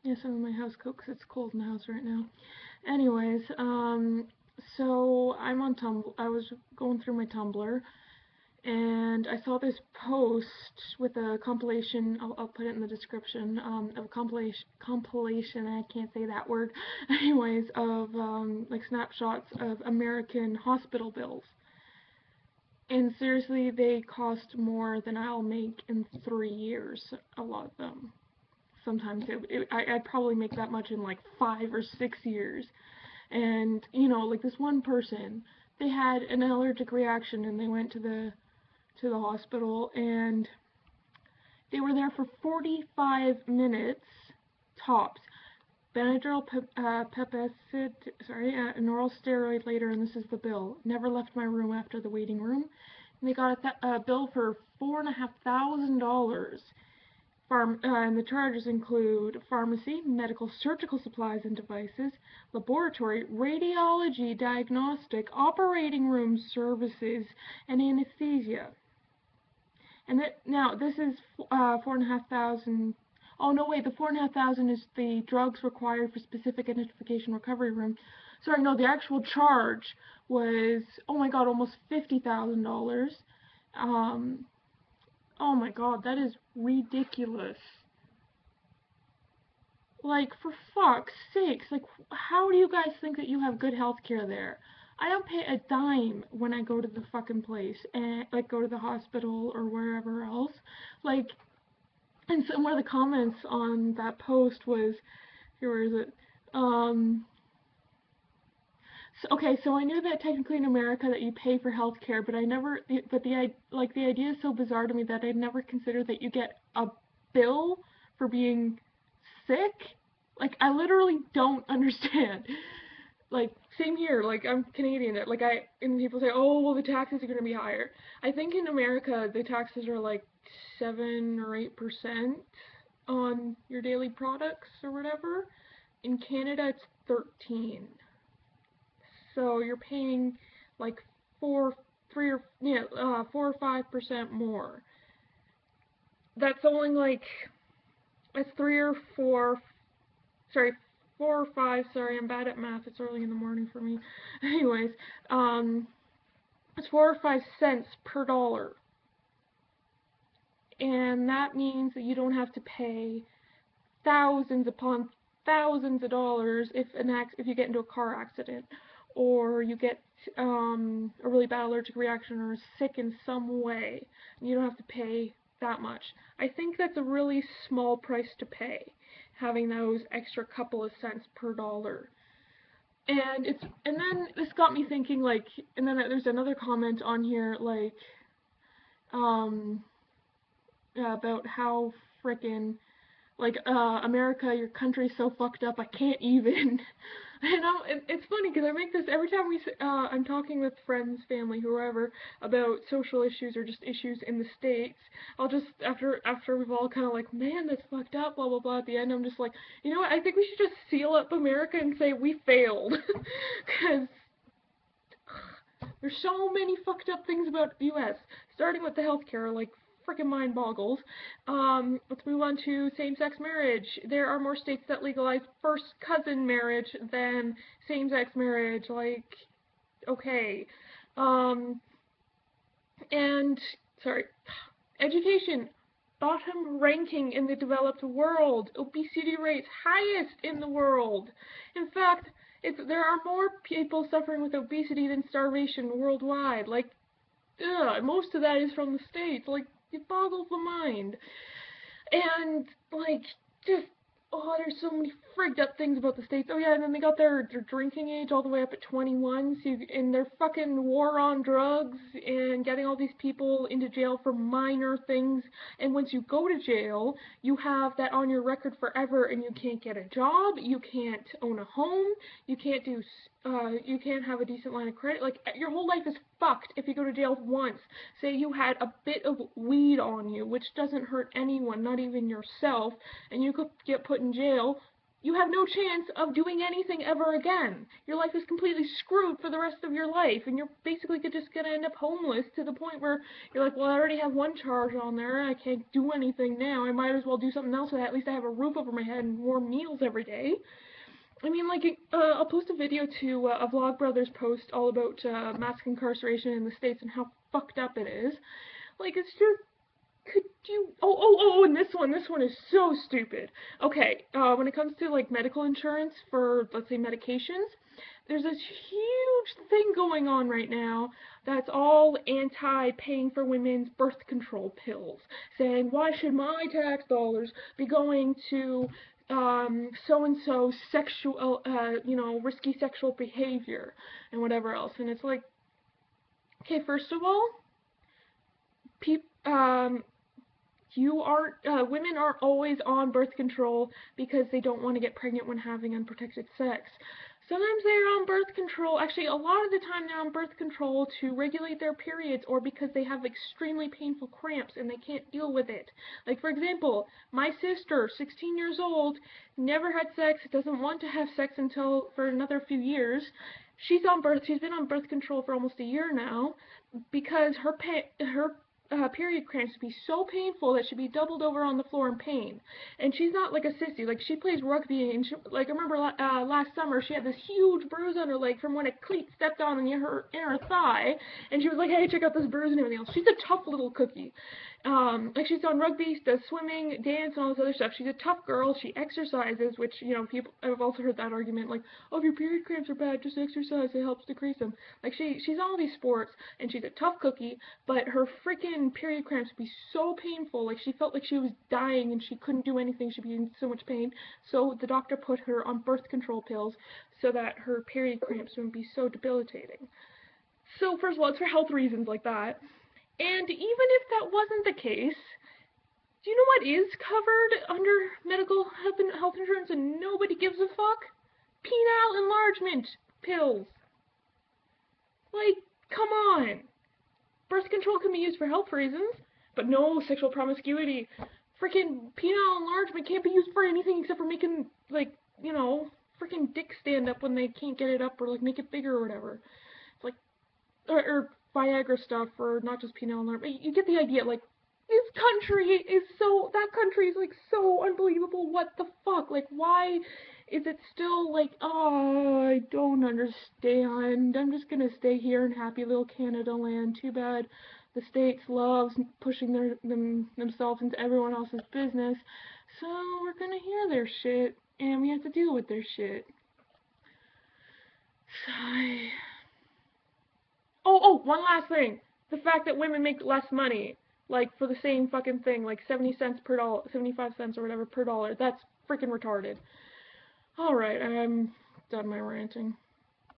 Yes, I'm in my house coat because it's cold in the house right now. Anyways, so I'm on Tumblr. I was going through my Tumblr, and I saw this post with a compilation. I'll put it in the description. Of a compilation. I can't say that word. Anyways, of like snapshots of American hospital bills. And seriously, they cost more than I'll make in 3 years. A lot of them. Sometimes I'd probably make that much in like 5 or 6 years. And like this one person, they had an allergic reaction and they went to the hospital and they were there for 45 minutes tops. Benadryl, Pepcid, an oral steroid later, and this is the bill. Never left my room after the waiting room. And they got a bill for $4,500. And the charges include pharmacy, medical surgical supplies and devices, laboratory, radiology, diagnostic, operating room services, and anesthesia. And now this is $4,500. Oh no, wait, the $4,500 is the drugs required for specific identification recovery room. Sorry, no, the actual charge was, oh my god, almost $50,000. Um, oh my god, that is ridiculous. Like, for fuck's sakes, like, how do you guys think that you have good health care there? I don't pay a dime when I go to the fucking place and, like, go to the hospital or wherever else. Like, and some of the comments on that post was, here, where is it? Okay, so I knew that technically in America that you pay for health care, but I never, but the idea is so bizarre to me that I'd never considered that you get a bill for being sick. Like, I literally don't understand. Like, same here, like, I'm Canadian, like, and people say, oh, well, the taxes are gonna be higher. I think in America, the taxes are like 7 or 8% on your daily products or whatever. In Canada, it's 13. So you're paying like 4 or 5% more. That's only like, it's 3 or 4, sorry, 4 or 5, sorry, I'm bad at math, it's early in the morning for me. Anyways, it's 4 or 5 cents per dollar. And that means that you don't have to pay thousands upon thousands of dollars if you get into a car accident, or you get a really bad allergic reaction or sick in some way. You don't have to pay that much. I think that's a really small price to pay, having those extra couple of cents per dollar. And then this got me thinking, like, and then there's another comment on here, like, um about how frickin' like, America, your country's so fucked up, I can't even. It's funny because I make this every time I'm talking with friends, family, whoever, about social issues or just issues in the States. I'll just, after we've all kind of like, man, that's fucked up, blah, blah, blah, at the end, I'm just like, you know what, I think we should just seal up America and say we failed. Because there's so many fucked up things about the U.S., starting with the healthcare, like, freaking mind boggles. Let's move on to same-sex marriage. There are more states that legalize first cousin marriage than same-sex marriage. Like, okay. And, sorry, education. Bottom ranking in the developed world. Obesity rates highest in the world. In fact, there are more people suffering with obesity than starvation worldwide. Like, most of that is from the States. Like, it boggles the mind. And, like, just, oh, there's so many frigged up things about the States. Oh, yeah, and then they got their drinking age all the way up at 21, so and their fucking war on drugs and getting all these people into jail for minor things. And once you go to jail, you have that on your record forever, and you can't get a job, you can't own a home, you can't you can't have a decent line of credit. Like, your whole life is fucked if you go to jail once. Say you had a bit of weed on you, which doesn't hurt anyone, not even yourself, and you could get put in jail. you have no chance of doing anything ever again. Your life is completely screwed for the rest of your life, and you're basically just gonna end up homeless to the point where you're like, well, I already have one charge on there, I can't do anything now, I might as well do something else so that at least I have a roof over my head and warm meals every day. I mean, like, I'll post a video to a Vlogbrothers post all about mass incarceration in the States and how fucked up it is. Like, it's just, could you, and this one is so stupid. Okay, when it comes to, like, medical insurance for, let's say, medications, there's this huge thing going on right now that's all anti-paying for women's birth control pills, saying, why should my tax dollars be going to so-and-so sexual, risky sexual behavior and whatever else. And it's like, okay, first of all, women aren't always on birth control because they don't want to get pregnant when having unprotected sex. Sometimes they're on birth control, actually a lot of the time they're on birth control to regulate their periods or because they have extremely painful cramps and they can't deal with it. Like, for example, my sister, 16 years old, never had sex, doesn't want to have sex until for another few years. She's been on birth control for almost a year now because her period cramps would be so painful that she'd be doubled over on the floor in pain. And she's not like a sissy. Like, she plays rugby, and she, like, I remember last summer she had this huge bruise on her leg from when a cleat stepped on in her thigh, and she was like, hey, check out this bruise and everything else. She's a tough little cookie. Like, she's done rugby, does swimming, dance, and all this other stuff. She's a tough girl. She exercises, which, you know, people, I've also heard that argument, like, oh, if your period cramps are bad, just exercise, it helps decrease them. Like, she's on all these sports, and she's a tough cookie, but her freaking period cramps would be so painful, like, she felt like she was dying, and she couldn't do anything, she'd be in so much pain, so the doctor put her on birth control pills so that her period cramps wouldn't be so debilitating. So, first of all, it's for health reasons like that. And even if that wasn't the case, do you know what is covered under medical health insurance and nobody gives a fuck? Penile enlargement pills. Like, come on. Birth control can be used for health reasons, but no sexual promiscuity. Freaking penile enlargement can't be used for anything except for making, like, you know, freaking dick stand up when they can't get it up or, like, make it bigger or whatever. It's like, or Viagra stuff, or not just penile enlargement. You get the idea. Like, that country is like so unbelievable. What the fuck? Like, why is it still like, oh, I don't understand. I'm just gonna stay here in happy little Canada land. Too bad the States loves pushing themselves into everyone else's business. So we're gonna hear their shit, and we have to deal with their shit. Sigh. Oh, one last thing. The fact that women make less money, like, for the same fucking thing, like 70 cents per dollar, 75 cents or whatever per dollar, that's freaking retarded. Alright, I'm done my ranting.